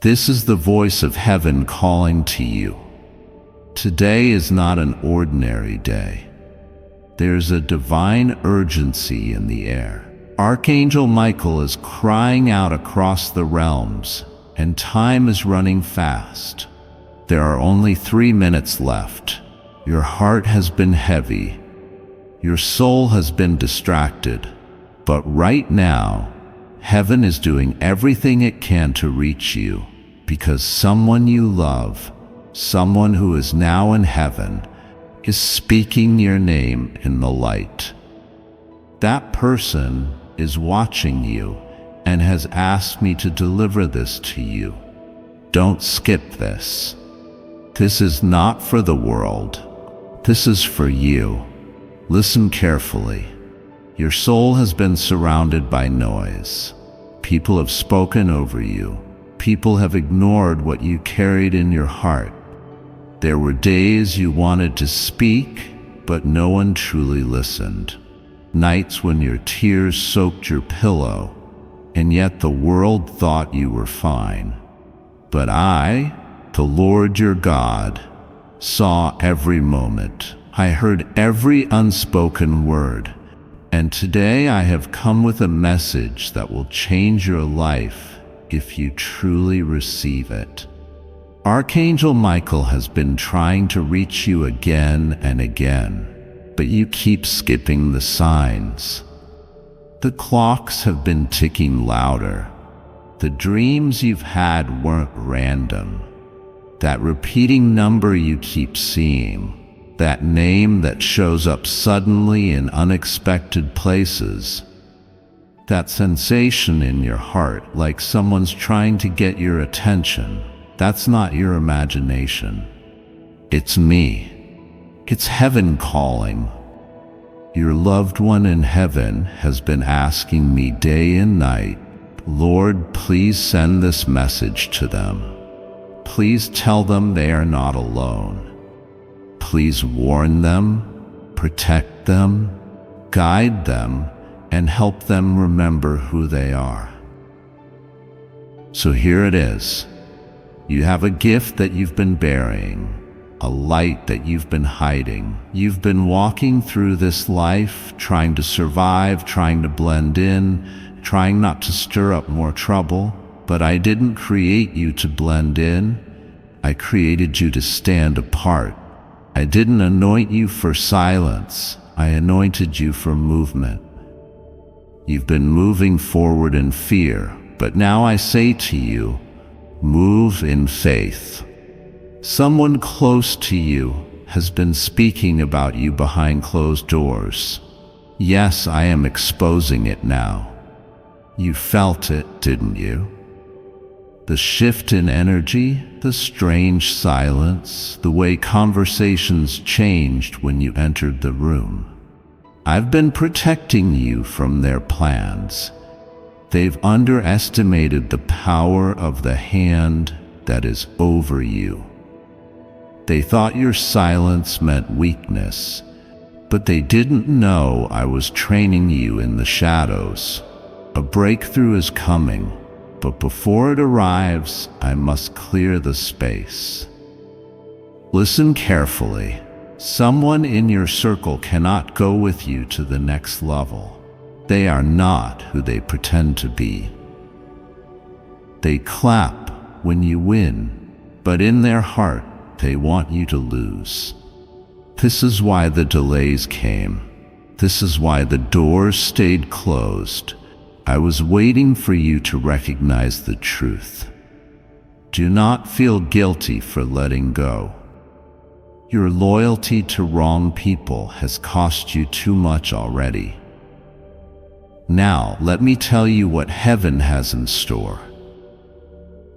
This is the voice of heaven calling to you. Today is not an ordinary day. There's a divine urgency in the air. Archangel Michael is crying out across the realms, and time is running fast. There are only 3 minutes left. Your heart has been heavy. Your soul has been distracted. But right now, heaven is doing everything it can to reach you, because someone you love, someone who is now in heaven, is speaking your name in the light. That person is watching you and has asked me to deliver this to you. Don't skip this. This is not for the world. This is for you. Listen carefully. Your soul has been surrounded by noise. People have spoken over you. People have ignored what you carried in your heart. There were days you wanted to speak, but no one truly listened. Nights when your tears soaked your pillow, and yet the world thought you were fine. But I, the Lord your God, saw every moment. I heard every unspoken word. And today I have come with a message that will change your life if you truly receive it. Archangel Michael has been trying to reach you again and again, but you keep skipping the signs. The clocks have been ticking louder. The dreams you've had weren't random. That repeating number you keep seeing, that name that shows up suddenly in unexpected places, that sensation in your heart like someone's trying to get your attention, that's not your imagination. It's me. It's heaven calling. Your loved one in heaven has been asking me day and night, Lord, please send this message to them. Please tell them they are not alone. Please warn them, protect them, guide them, and help them remember who they are. So here it is. You have a gift that you've been burying, a light that you've been hiding. You've been walking through this life, trying to survive, trying to blend in, trying not to stir up more trouble. But I didn't create you to blend in. I created you to stand apart. I didn't anoint you for silence. I anointed you for movement. You've been moving forward in fear, but now I say to you, move in faith. Someone close to you has been speaking about you behind closed doors. Yes, I am exposing it now. You felt it, didn't you? The shift in energy, the strange silence, the way conversations changed when you entered the room. I've been protecting you from their plans. They've underestimated the power of the hand that is over you. They thought your silence meant weakness, but they didn't know I was training you in the shadows. A breakthrough is coming, but before it arrives, I must clear the space. Listen carefully. Someone in your circle cannot go with you to the next level. They are not who they pretend to be. They clap when you win, but in their heart, they want you to lose. This is why the delays came. This is why the doors stayed closed. I was waiting for you to recognize the truth. Do not feel guilty for letting go. Your loyalty to wrong people has cost you too much already. Now, let me tell you what heaven has in store.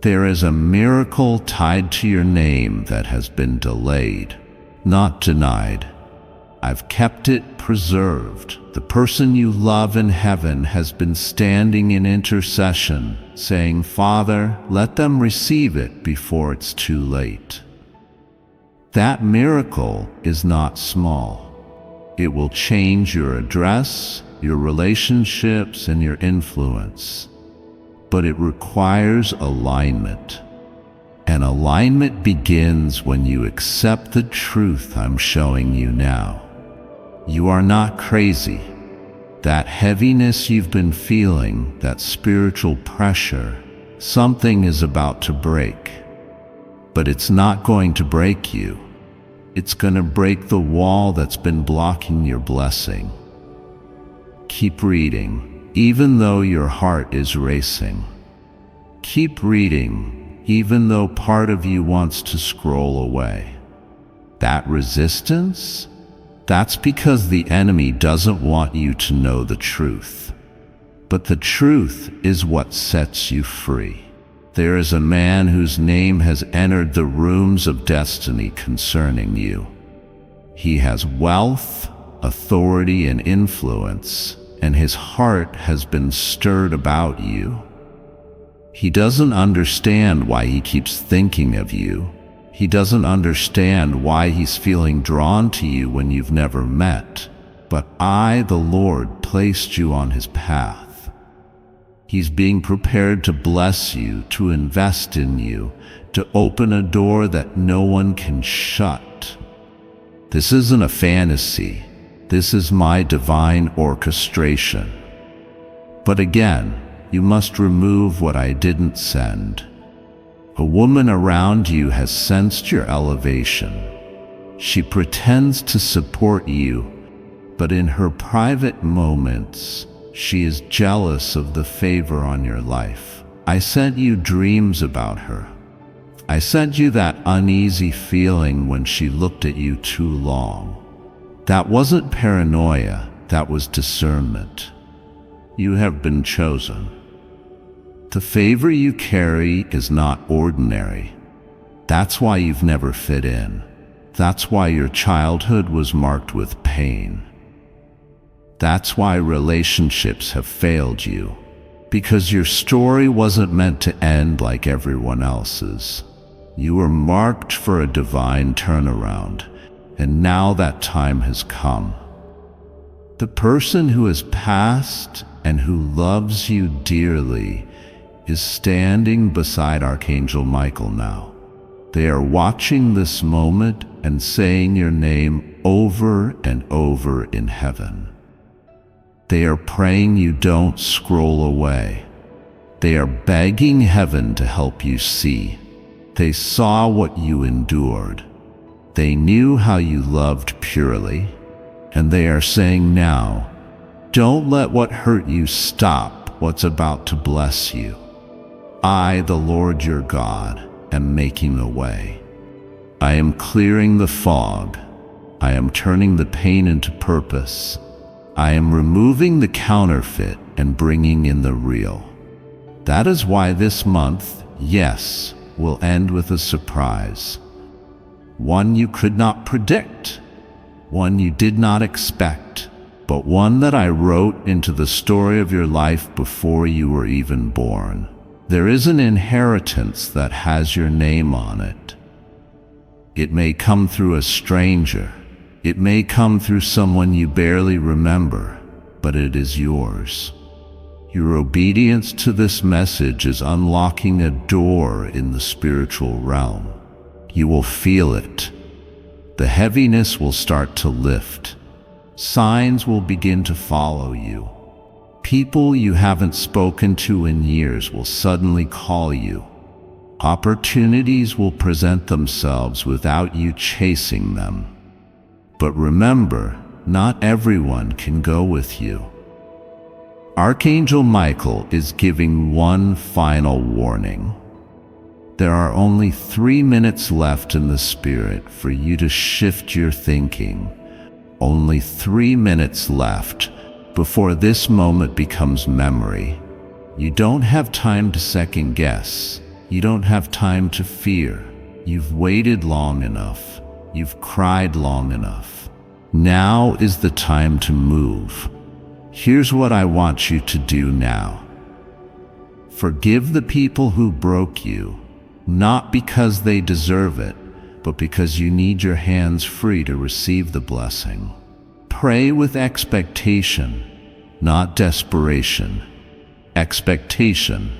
There is a miracle tied to your name that has been delayed, not denied. I've kept it preserved. The person you love in heaven has been standing in intercession, saying, Father, let them receive it before it's too late. That miracle is not small. It will change your address, your relationships, and your influence. But it requires alignment. And alignment begins when you accept the truth I'm showing you now. You are not crazy. That heaviness you've been feeling, that spiritual pressure, something is about to break. But it's not going to break you. It's going to break the wall that's been blocking your blessing. Keep reading, even though your heart is racing. Keep reading, even though part of you wants to scroll away. That resistance? That's because the enemy doesn't want you to know the truth. But the truth is what sets you free. There is a man whose name has entered the rooms of destiny concerning you. He has wealth, authority, and influence, and his heart has been stirred about you. He doesn't understand why he keeps thinking of you. He doesn't understand why he's feeling drawn to you when you've never met. But I, the Lord, placed you on his path. He's being prepared to bless you, to invest in you, to open a door that no one can shut. This isn't a fantasy. This is my divine orchestration. But again, you must remove what I didn't send. A woman around you has sensed your elevation. She pretends to support you, but in her private moments, she is jealous of the favor on your life. I sent you dreams about her. I sent you that uneasy feeling when she looked at you too long. That wasn't paranoia, that was discernment. You have been chosen. The favor you carry is not ordinary. That's why you've never fit in. That's why your childhood was marked with pain. That's why relationships have failed you. Because your story wasn't meant to end like everyone else's. You were marked for a divine turnaround, and now that time has come. The person who has passed and who loves you dearly is standing beside Archangel Michael now. They are watching this moment and saying your name over and over in heaven. They are praying you don't scroll away. They are begging heaven to help you see. They saw what you endured. They knew how you loved purely, and they are saying now, don't let what hurt you stop what's about to bless you. I, the Lord your God, am making a way. I am clearing the fog. I am turning the pain into purpose. I am removing the counterfeit and bringing in the real. That is why this month, yes, will end with a surprise. One you could not predict, one you did not expect, but one that I wrote into the story of your life before you were even born. There is an inheritance that has your name on it. It may come through a stranger. It may come through someone you barely remember, but it is yours. Your obedience to this message is unlocking a door in the spiritual realm. You will feel it. The heaviness will start to lift. Signs will begin to follow you. People you haven't spoken to in years will suddenly call you. Opportunities will present themselves without you chasing them. But remember, not everyone can go with you. Archangel Michael is giving one final warning. There are only 3 minutes left in the spirit for you to shift your thinking. Only 3 minutes left before this moment becomes memory. You don't have time to second guess. You don't have time to fear. You've waited long enough. You've cried long enough. Now is the time to move. Here's what I want you to do now. Forgive the people who broke you, not because they deserve it, but because you need your hands free to receive the blessing. Pray with expectation, not desperation. Expectation.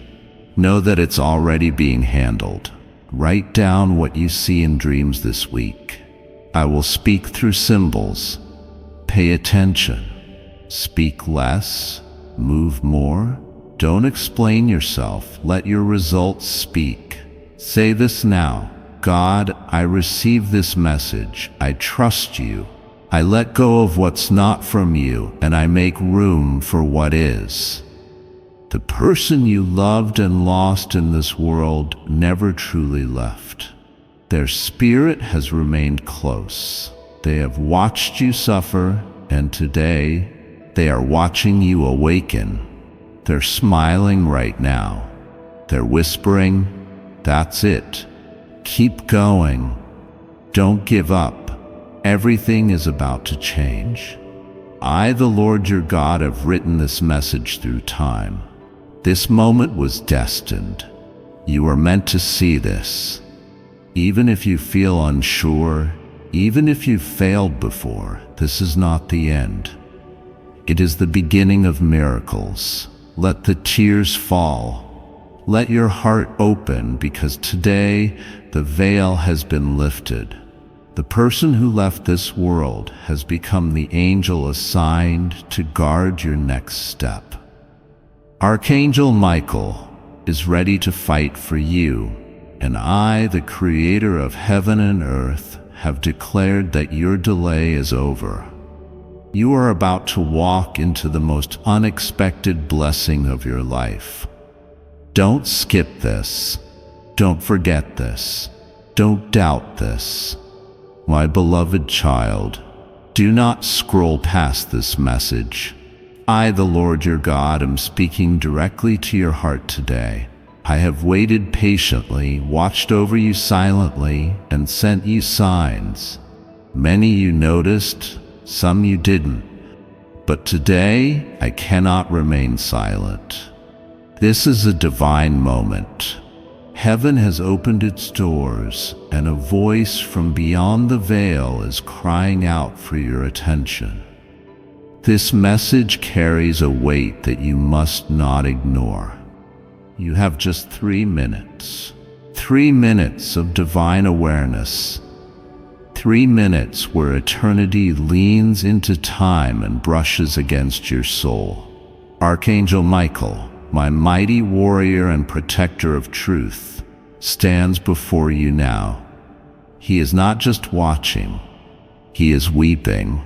Know that it's already being handled. Write down what you see in dreams this week. I will speak through symbols. Pay attention. Speak less, move more. Don't explain yourself. Let your results speak. Say this now. God, I receive this message. I trust you. I let go of what's not from you, and I make room for what is. The person you loved and lost in this world never truly left. Their spirit has remained close. They have watched you suffer, and today they are watching you awaken. They're smiling right now. They're whispering, "That's it. Keep going. Don't give up. Everything is about to change." I, the Lord your God, have written this message through time. This moment was destined. You are meant to see this. Even if you feel unsure, even if you've failed before, this is not the end. It is the beginning of miracles. Let the tears fall. Let your heart open, because today the veil has been lifted. The person who left this world has become the angel assigned to guard your next step. Archangel Michael is ready to fight for you, and I, the Creator of heaven and earth, have declared that your delay is over. You are about to walk into the most unexpected blessing of your life. Don't skip this. Don't forget this. Don't doubt this. My beloved child, do not scroll past this message. I, the Lord your God, am speaking directly to your heart today. I have waited patiently, watched over you silently, and sent you signs. Many you noticed, some you didn't. But today, I cannot remain silent. This is a divine moment. Heaven has opened its doors, and a voice from beyond the veil is crying out for your attention. This message carries a weight that you must not ignore. You have just 3 minutes. 3 minutes of divine awareness. 3 minutes where eternity leans into time and brushes against your soul. Archangel Michael, my mighty warrior and protector of truth, stands before you now. He is not just watching, he is weeping.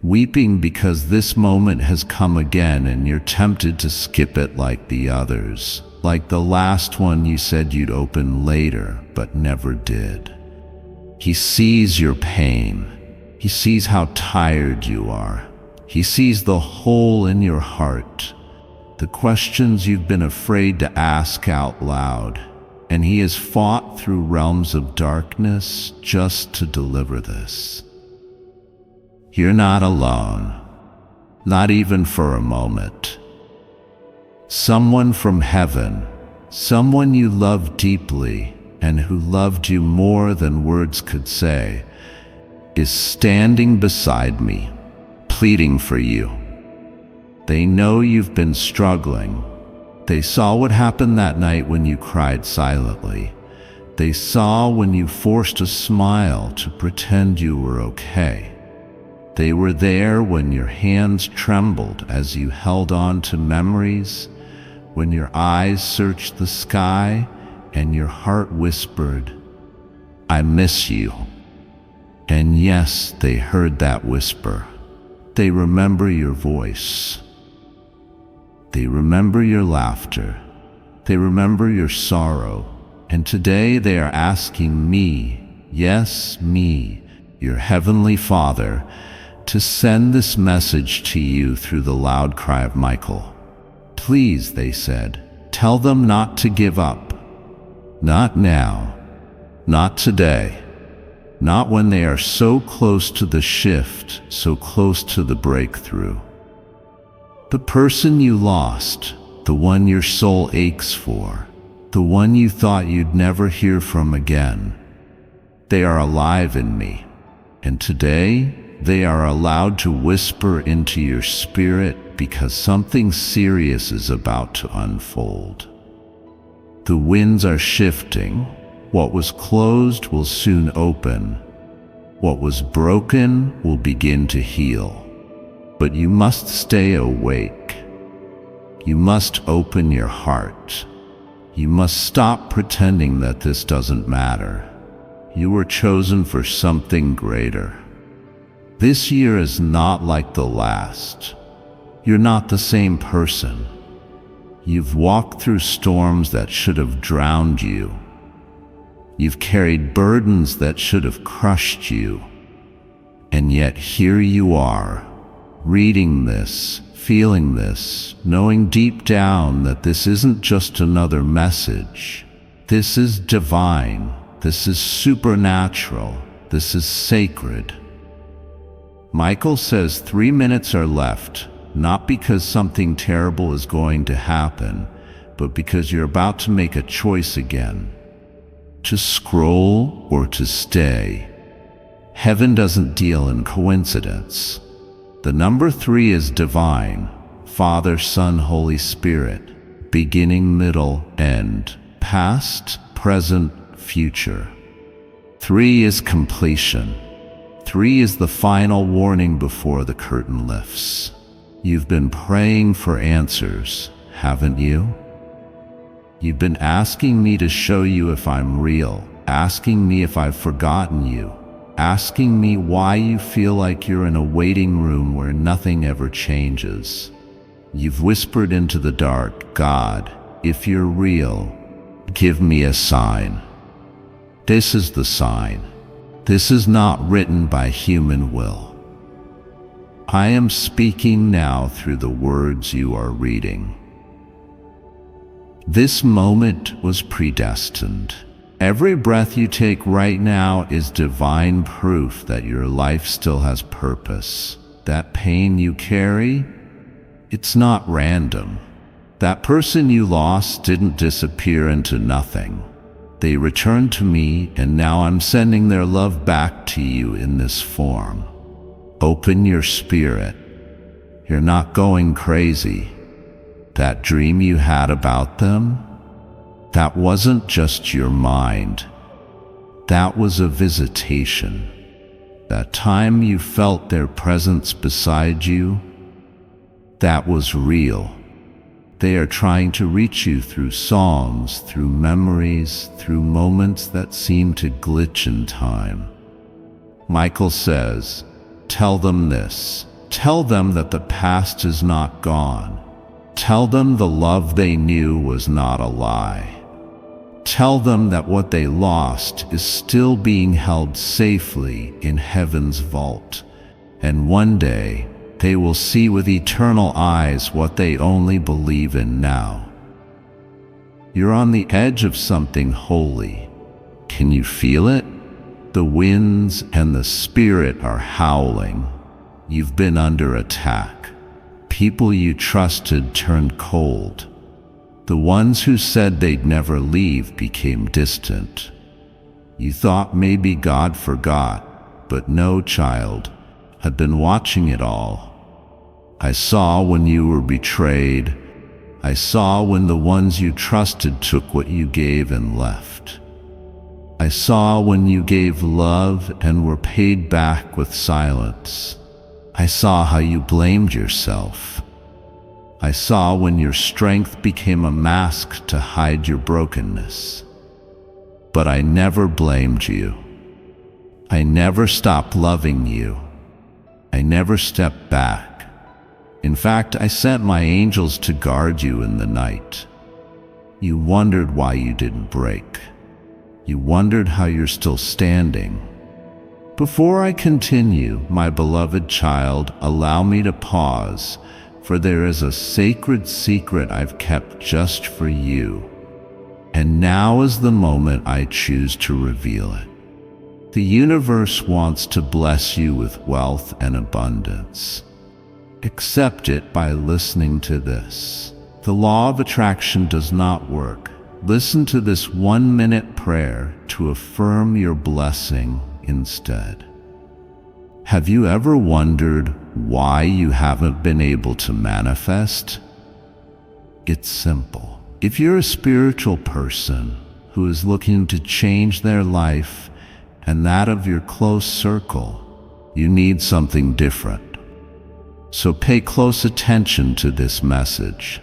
Weeping because this moment has come again and you're tempted to skip it like the others, like the last one you said you'd open later but never did. He sees your pain. He sees how tired you are. He sees the hole in your heart, the questions you've been afraid to ask out loud, and he has fought through realms of darkness just to deliver this. You're not alone, not even for a moment. Someone from heaven, someone you love deeply and who loved you more than words could say, is standing beside me, pleading for you. They know you've been struggling. They saw what happened that night when you cried silently. They saw when you forced a smile to pretend you were okay. They were there when your hands trembled as you held on to memories, when your eyes searched the sky and your heart whispered, "I miss you." And yes, they heard that whisper. They remember your voice. They remember your laughter. They remember your sorrow. And today they are asking me, yes, me, your Heavenly Father, to send this message to you through the loud cry of Michael. Please, they said, tell them not to give up. Not now. Not today. Not when they are so close to the shift, so close to the breakthrough. The person you lost, the one your soul aches for, the one you thought you'd never hear from again, they are alive in me. And today, they are allowed to whisper into your spirit because something serious is about to unfold. The winds are shifting, What was closed will soon open. What was broken will begin to heal. But you must stay awake. You must open your heart. You must stop pretending that this doesn't matter. You were chosen for something greater. This year is not like the last. You're not the same person. You've walked through storms that should have drowned you. You've carried burdens that should have crushed you. And yet here you are, reading this, feeling this, knowing deep down that this isn't just another message. This is divine. This is supernatural. This is sacred. Michael says 3 minutes are left, not because something terrible is going to happen, but because you're about to make a choice again. To scroll or to stay. Heaven doesn't deal in coincidence. The number 3 is divine. Father, Son, Holy Spirit. Beginning, middle, end. Past, present, future. 3 is completion. 3 is the final warning before the curtain lifts. You've been praying for answers, haven't you? You've been asking me to show you if I'm real, asking me if I've forgotten you, asking me why you feel like you're in a waiting room where nothing ever changes. You've whispered into the dark, God, if you're real, give me a sign. This is the sign. This is not written by human will. I am speaking now through the words you are reading. This moment was predestined. Every breath you take right now is divine proof that your life still has purpose. That pain you carry, it's not random. That person you lost didn't disappear into nothing. They returned to me, and now I'm sending their love back to you in this form. Open your spirit. You're not going crazy. That dream you had about them, that wasn't just your mind. That was a visitation. That time you felt their presence beside you, that was real. They are trying to reach you through songs, through memories, through moments that seem to glitch in time. Michael says, tell them this. Tell them that the past is not gone. Tell them the love they knew was not a lie. Tell them that what they lost is still being held safely in heaven's vault, and one day they will see with eternal eyes what they only believe in now. You're on the edge of something holy. Can you feel it? The winds and the spirit are howling. You've been under attack. People you trusted turned cold. The ones who said they'd never leave became distant. You thought maybe God forgot, but no, child. I've been watching it all. I saw when you were betrayed. I saw when the ones you trusted took what you gave and left. I saw when you gave love and were paid back with silence. I saw how you blamed yourself. I saw when your strength became a mask to hide your brokenness. But I never blamed you. I never stopped loving you. I never stepped back. In fact, I sent my angels to guard you in the night. You wondered why you didn't break. You wondered how you're still standing. Before I continue, my beloved child, allow me to pause, for there is a sacred secret I've kept just for you. And now is the moment I choose to reveal it. The universe wants to bless you with wealth and abundance. Accept it by listening to this. The law of attraction does not work. Listen to this 1-minute prayer to affirm your blessing instead. Have you ever wondered why you haven't been able to manifest? It's simple. If you're a spiritual person, who is looking to change their life and that of your close circle. You need something different. So pay close attention to this message.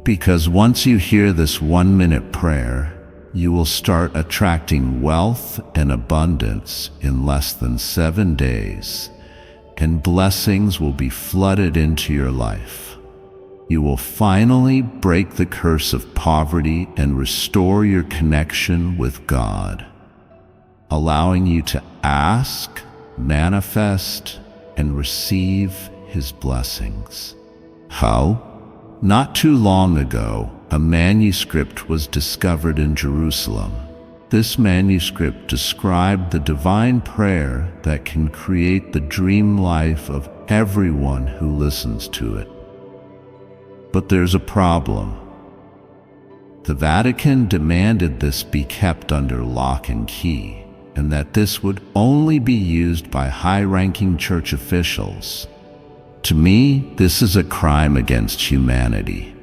Because once you hear this 1-minute prayer, you will start attracting wealth and abundance in less than 7 days, and blessings will be flooded into your life. You will finally break the curse of poverty and restore your connection with God, allowing you to ask, manifest, and receive His blessings. How? Not too long ago, a manuscript was discovered in Jerusalem. This manuscript described the divine prayer that can create the dream life of everyone who listens to it. But there's a problem. The Vatican demanded this be kept under lock and key, and that this would only be used by high-ranking church officials. To me, this is a crime against humanity.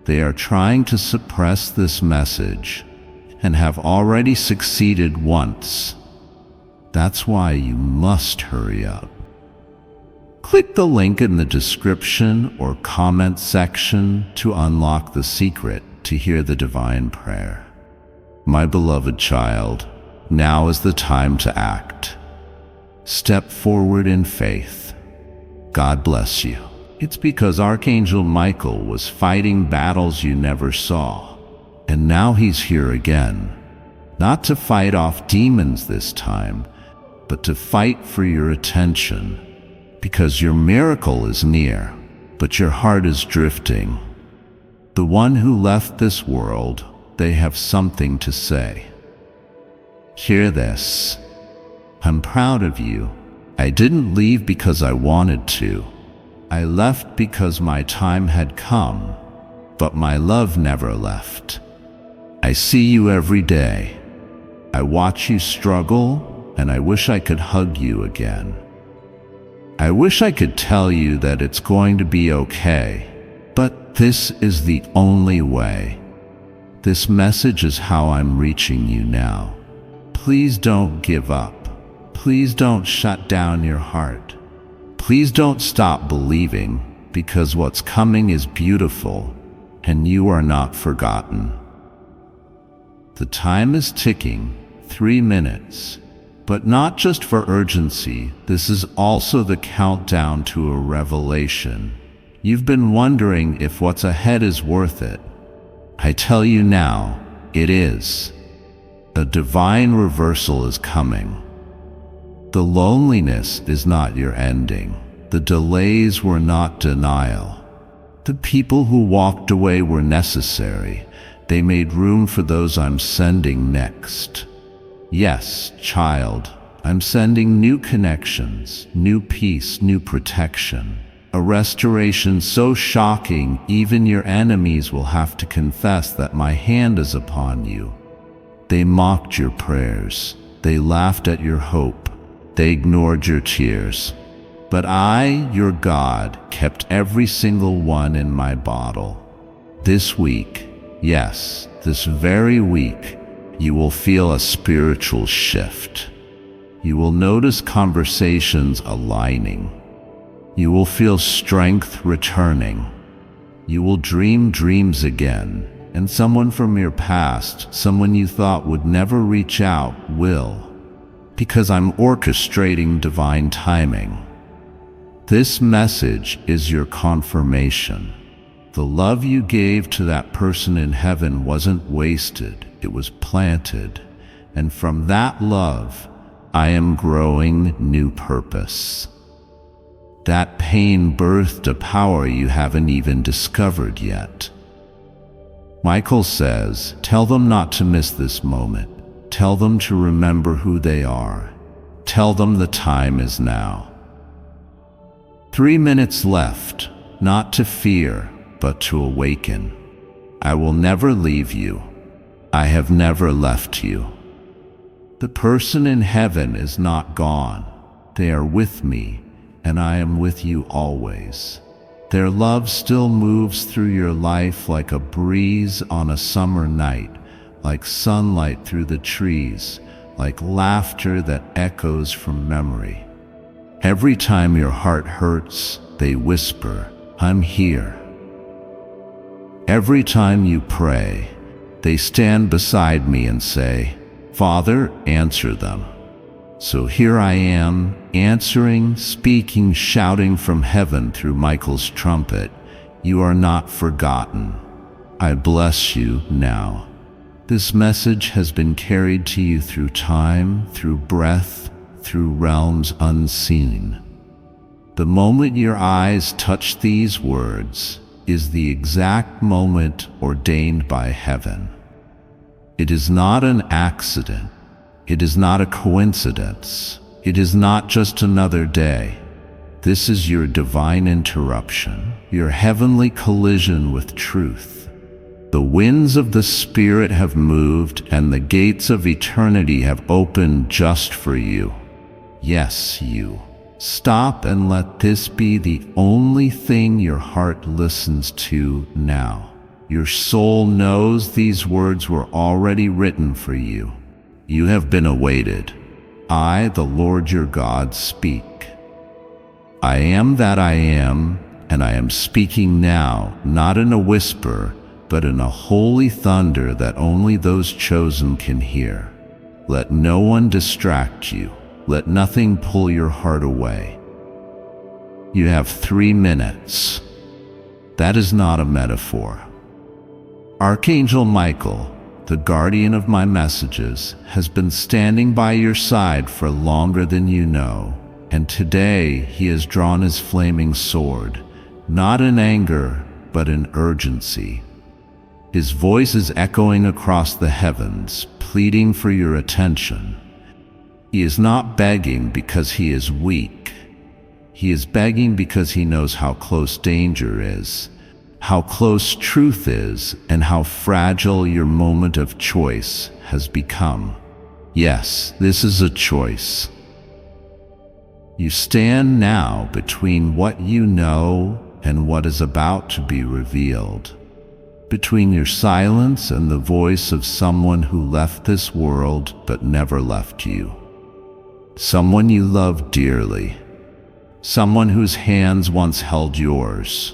They are trying to suppress this message and have already succeeded once. That's why you must hurry up. Click the link in the description or comment section to unlock the secret to hear the divine prayer. My beloved child, now is the time to act. Step forward in faith. God bless you. It's because Archangel Michael was fighting battles you never saw, and now he's here again, not to fight off demons this time, but to fight for your attention, because your miracle is near, but your heart is drifting. The one who left this world, they have something to say. Hear this. I'm proud of you. I didn't leave because I wanted to. I left because my time had come, but my love never left. I see you every day. I watch you struggle, and I wish I could hug you again. I wish I could tell you that it's going to be okay, but this is the only way. This message is how I'm reaching you now. Please don't give up. Please don't shut down your heart. Please don't stop believing, because what's coming is beautiful, and you are not forgotten. The time is ticking, 3 minutes. But not just for urgency, this is also the countdown to a revelation. You've been wondering if what's ahead is worth it. I tell you now, it is. A divine reversal is coming. The loneliness is not your ending. The delays were not denial. The people who walked away were necessary. They made room for those I'm sending next. Yes, child, I'm sending new connections, new peace, new protection. A restoration so shocking, even your enemies will have to confess that my hand is upon you. They mocked your prayers. They laughed at your hope. They ignored your tears. But I, your God, kept every single one in my bottle. This week, yes, this very week, you will feel a spiritual shift. You will notice conversations aligning. You will feel strength returning. You will dream dreams again, and someone from your past, someone you thought would never reach out, will. Because I'm orchestrating divine timing. This message is your confirmation. The love you gave to that person in heaven wasn't wasted, it was planted. And from that love, I am growing new purpose. That pain birthed a power you haven't even discovered yet. Michael says, tell them not to miss this moment. Tell them to remember who they are. Tell them the time is now. 3 minutes left, not to fear, but to awaken. I will never leave you. I have never left you. The person in heaven is not gone. They are with me, and I am with you always. Their love still moves through your life like a breeze on a summer night, like sunlight through the trees, like laughter that echoes from memory. Every time your heart hurts, they whisper, "I'm here." Every time you pray, they stand beside me and say, "Father, answer them." So here I am, answering, speaking, shouting from heaven through Michael's trumpet. You are not forgotten. I bless you now. This message has been carried to you through time, through breath, through realms unseen. The moment your eyes touch these words is the exact moment ordained by heaven. It is not an accident. It is not a coincidence. It is not just another day. This is your divine interruption, your heavenly collision with truth. The winds of the Spirit have moved, and the gates of eternity have opened just for you. Yes, you. Stop and let this be the only thing your heart listens to now. Your soul knows these words were already written for you. You have been awaited. I, the Lord your God, speak. I am that I am, and I am speaking now, not in a whisper, but in a holy thunder that only those chosen can hear. Let no one distract you. Let nothing pull your heart away. You have 3 minutes. That is not a metaphor. Archangel Michael, the guardian of my messages, has been standing by your side for longer than you know, and today he has drawn his flaming sword, not in anger, but in urgency. His voice is echoing across the heavens, pleading for your attention. He is not begging because he is weak. He is begging because he knows how close danger is, how close truth is, and how fragile your moment of choice has become. Yes, this is a choice. You stand now between what you know and what is about to be revealed, between your silence and the voice of someone who left this world but never left you. Someone you love dearly, someone whose hands once held yours,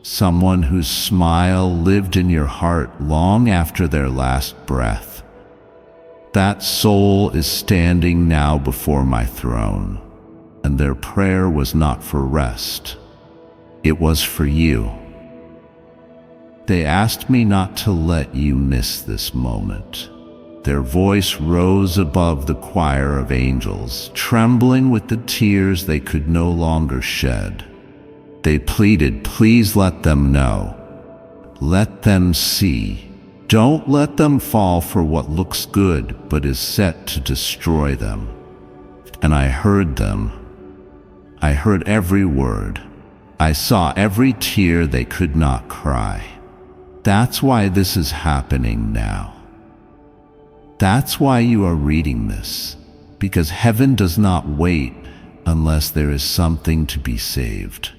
someone whose smile lived in your heart long after their last breath. That soul is standing now before my throne, and their prayer was not for rest. It was for you. They asked me not to let you miss this moment. Their voice rose above the choir of angels, trembling with the tears they could no longer shed. They pleaded, please let them know. Let them see. Don't let them fall for what looks good but is set to destroy them. And I heard them. I heard every word. I saw every tear they could not cry. That's why this is happening now. That's why you are reading this, because heaven does not wait unless there is something to be saved.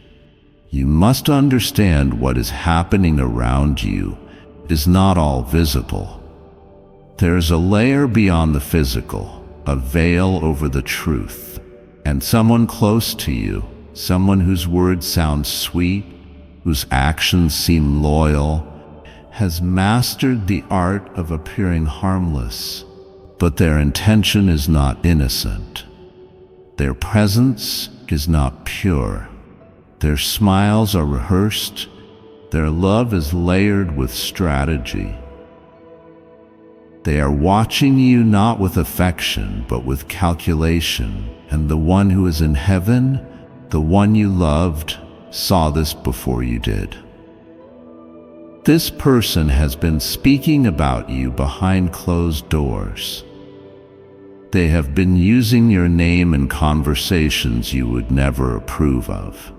You must understand what is happening around you is not all visible. There is a layer beyond the physical, a veil over the truth, and someone close to you, someone whose words sound sweet, whose actions seem loyal, has mastered the art of appearing harmless, but their intention is not innocent. Their presence is not pure. Their smiles are rehearsed. Their love is layered with strategy. They are watching you not with affection, but with calculation, and the one who is in heaven, the one you loved, saw this before you did. This person has been speaking about you behind closed doors. They have been using your name in conversations you would never approve of.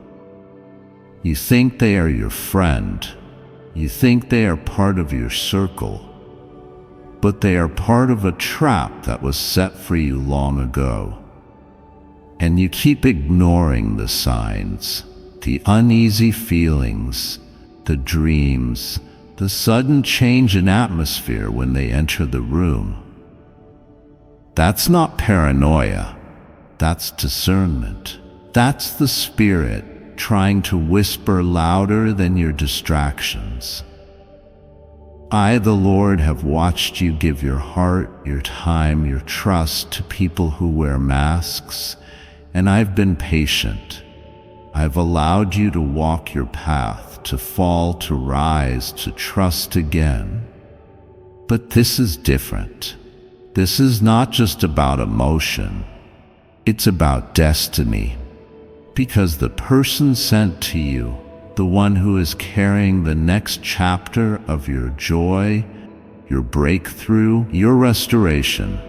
You think they are your friend. You think they are part of your circle. But they are part of a trap that was set for you long ago. And you keep ignoring the signs, the uneasy feelings, the dreams, the sudden change in atmosphere when they enter the room. That's not paranoia, that's discernment. That's the Spirit trying to whisper louder than your distractions. I, the Lord, have watched you give your heart, your time, your trust to people who wear masks, and I've been patient. I've allowed you to walk your path, to fall, to rise, to trust again. But this is different. This is not just about emotion. It's about destiny. Because the person sent to you, the one who is carrying the next chapter of your joy, your breakthrough, your restoration,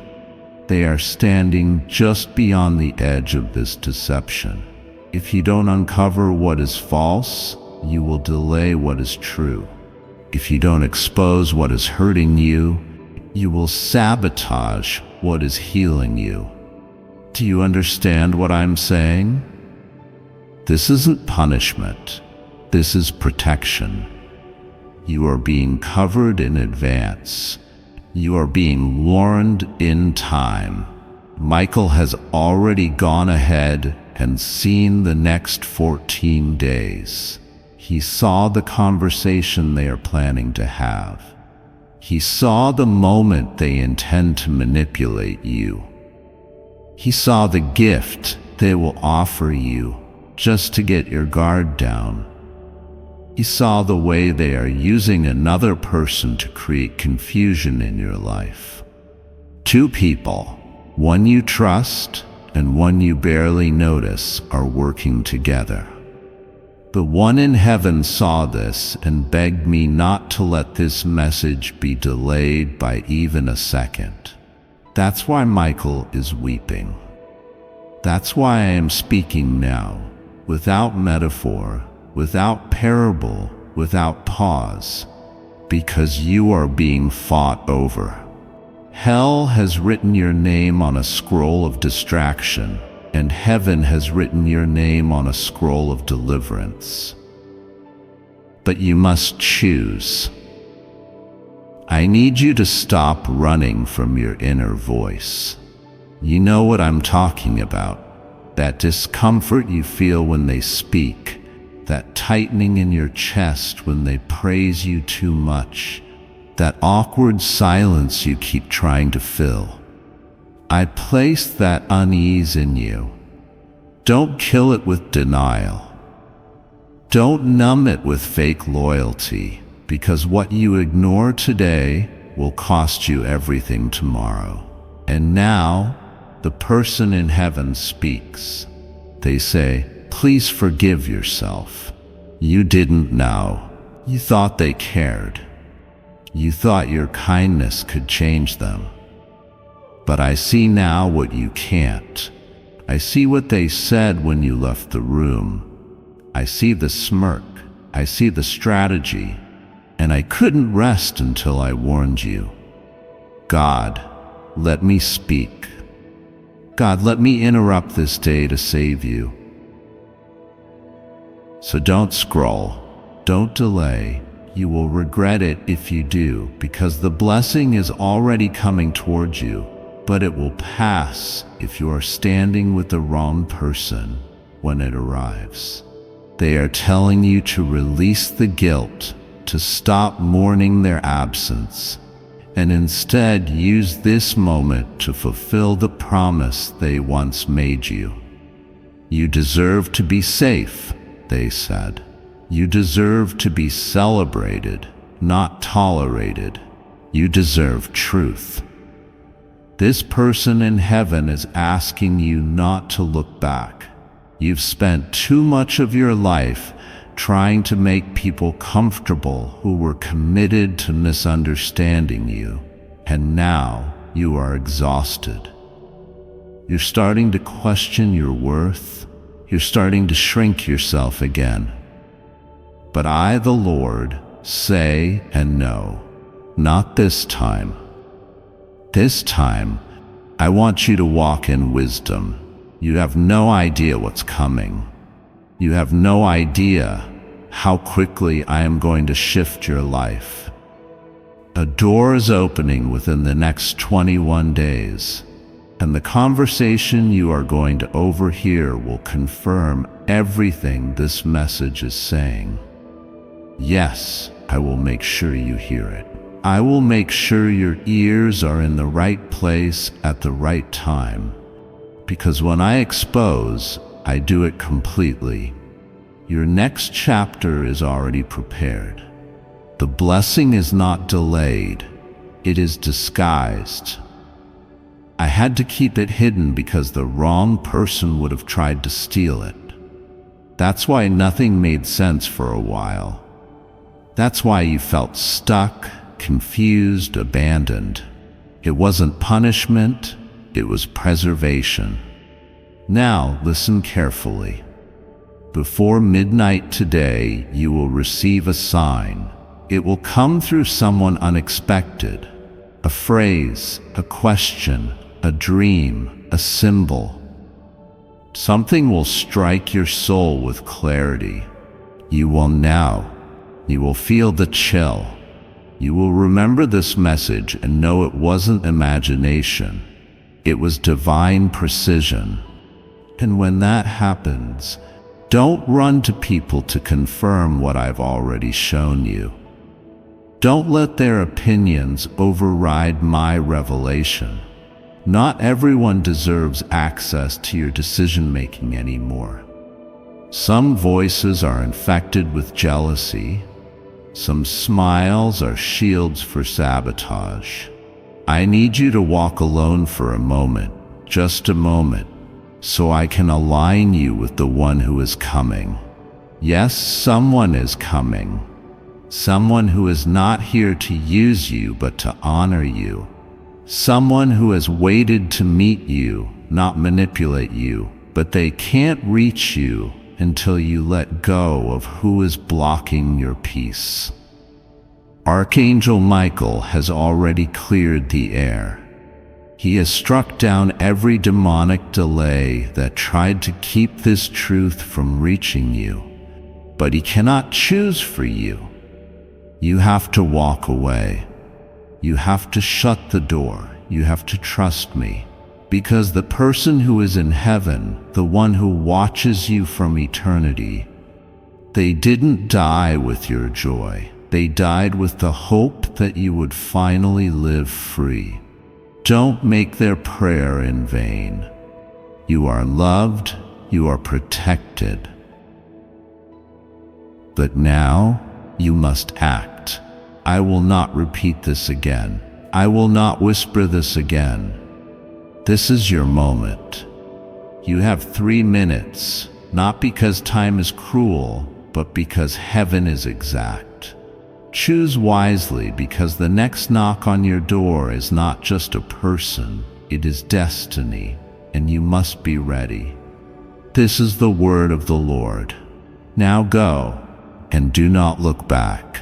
they are standing just beyond the edge of this deception. If you don't uncover what is false, you will delay what is true. If you don't expose what is hurting you, you will sabotage what is healing you. Do you understand what I'm saying? This isn't punishment. This is protection. You are being covered in advance. You are being warned in time. Michael has already gone ahead and seen the next 14 days. He saw the conversation they are planning to have. He saw the moment they intend to manipulate you. He saw the gift they will offer you just to get your guard down. He saw the way they are using another person to create confusion in your life. Two people, one you trust and one you barely notice, are working together. The one in heaven saw this and begged me not to let this message be delayed by even a second. That's why Michael is weeping. That's why I am speaking now, without metaphor, without parable, without pause, because you are being fought over. Hell has written your name on a scroll of distraction, and heaven has written your name on a scroll of deliverance. But you must choose. I need you to stop running from your inner voice. You know what I'm talking about. That discomfort you feel when they speak, that tightening in your chest when they praise you too much, that awkward silence you keep trying to fill. I place that unease in you. Don't kill it with denial. Don't numb it with fake loyalty, because what you ignore today will cost you everything tomorrow. And now, the person in heaven speaks. They say, "Please forgive yourself. You didn't know. You thought they cared. You thought your kindness could change them. But I see now what you can't. I see what they said when you left the room. I see the smirk. I see the strategy. And I couldn't rest until I warned you. God, let me speak. God, let me interrupt this day to save you. So don't scroll. Don't delay. You will regret it if you do, because the blessing is already coming towards you, but it will pass if you are standing with the wrong person when it arrives. They are telling you to release the guilt, to stop mourning their absence, and instead use this moment to fulfill the promise they once made you. You deserve to be safe, they said. You deserve to be celebrated, not tolerated. You deserve truth. This person in heaven is asking you not to look back. You've spent too much of your life trying to make people comfortable who were committed to misunderstanding you, and now you are exhausted. You're starting to question your worth. You're starting to shrink yourself again. But I, the Lord, say and know, not this time. This time, I want you to walk in wisdom. You have no idea what's coming. You have no idea how quickly I am going to shift your life. A door is opening within the next 21 days, and the conversation you are going to overhear will confirm everything this message is saying. Yes, I will make sure you hear it. I will make sure your ears are in the right place at the right time, because when I expose, I do it completely. Your next chapter is already prepared. The blessing is not delayed, it is disguised. I had to keep it hidden because the wrong person would have tried to steal it. That's why nothing made sense for a while. That's why you felt stuck, confused, abandoned. It wasn't punishment, it was preservation. Now listen carefully. Before midnight today, you will receive a sign. It will come through someone unexpected. A phrase, a question, a dream, a symbol. Something will strike your soul with clarity. You will feel the chill. You will remember this message and know it wasn't imagination. It was divine precision. And when that happens, don't run to people to confirm what I've already shown you. Don't let their opinions override my revelation. Not everyone deserves access to your decision-making anymore. Some voices are infected with jealousy. Some smiles are shields for sabotage. I need you to walk alone for a moment, just a moment, so I can align you with the one who is coming. Yes, someone is coming. Someone who is not here to use you, but to honor you. Someone who has waited to meet you, not manipulate you, but they can't reach you until you let go of who is blocking your peace. Archangel Michael has already cleared the air. He has struck down every demonic delay that tried to keep this truth from reaching you, but he cannot choose for you. You have to walk away. You have to shut the door. You have to trust me. Because the person who is in heaven, the one who watches you from eternity, they didn't die with your joy. They died with the hope that you would finally live free. Don't make their prayer in vain. You are loved. You are protected. But now you must act. I will not repeat this again. I will not whisper this again. This is your moment. You have 3 minutes, not because time is cruel, but because heaven is exact. Choose wisely, because the next knock on your door is not just a person, it is destiny, and you must be ready. This is the word of the Lord. Now go, and do not look back.